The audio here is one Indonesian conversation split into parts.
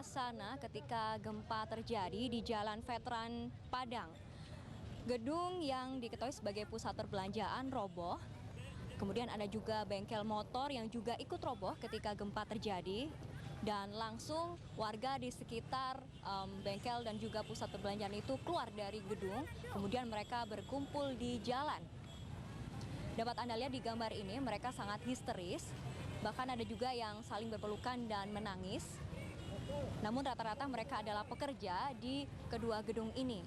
suasana ketika gempa terjadi di Jalan Veteran Padang. Gedung yang diketahui sebagai pusat perbelanjaan roboh. Kemudian ada juga bengkel motor yang juga ikut roboh ketika gempa terjadi. Dan langsung warga di sekitar bengkel dan juga pusat perbelanjaan itu keluar dari gedung. Kemudian mereka berkumpul di jalan. Dapat Anda lihat di gambar ini mereka sangat histeris. Bahkan ada juga yang saling berpelukan dan menangis. Namun rata-rata mereka adalah pekerja di kedua gedung ini.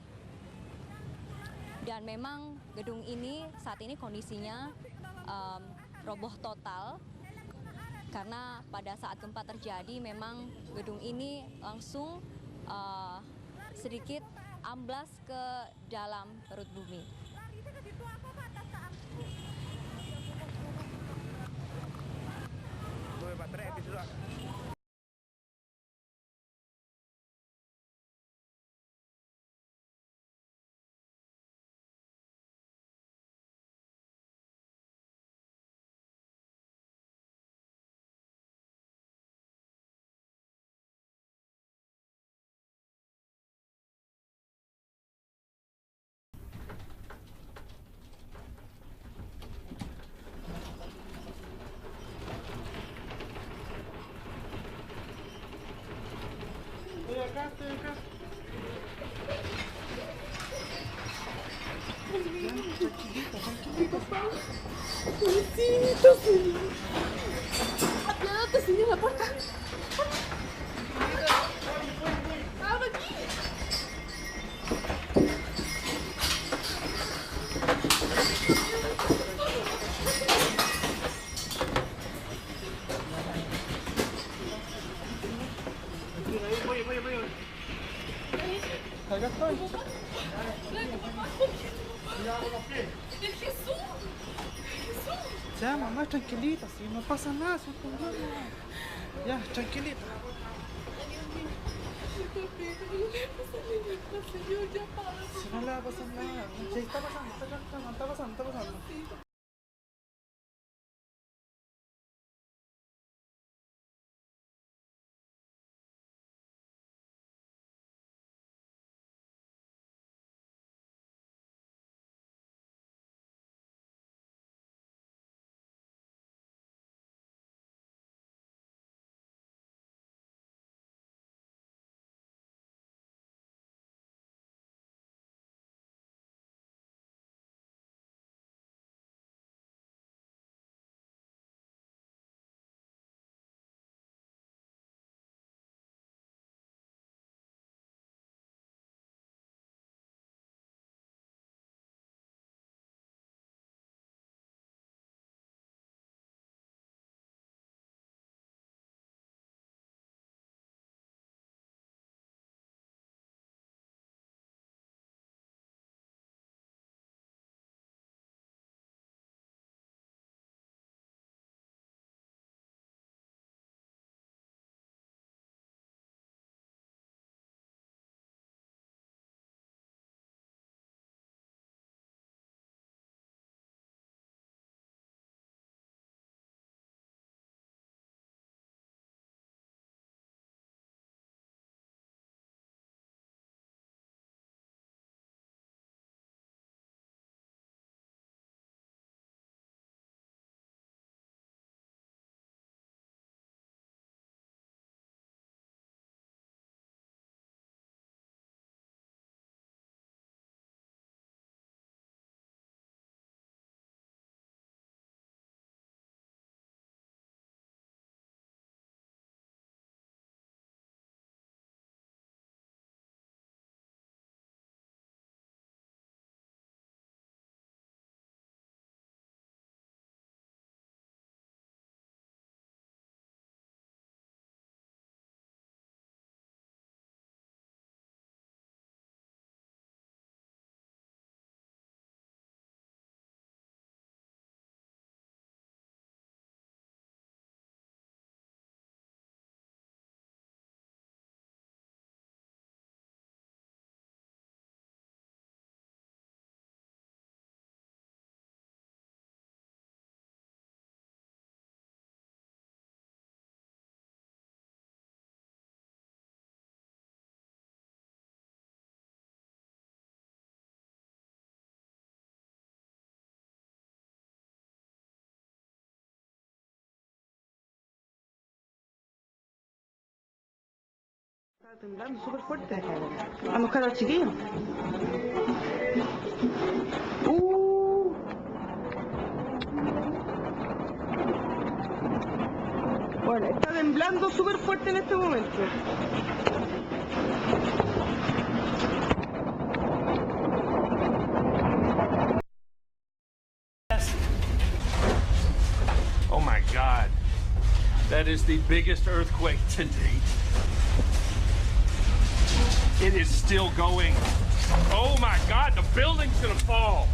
Dan memang gedung ini saat ini kondisinya roboh total. Karena pada saat gempa terjadi memang gedung ini langsung sedikit amblas ke dalam perut bumi. Sini la puerta. Abre aquí. Acá estoy. ¡El Jesús! Ya, mamá, tranquilita, si no pasa nada, son problemas. Ya, tranquilita. Señor, ya para. Si no le va a pasar nada. Sí, está pasando, está pasando. Temblando súper fuerte. A buscar a los chiquillos. Bueno, está temblando súper fuerte en este momento. Oh my God. That is the biggest earthquake to date. It is still going. Oh my God, the building's gonna fall.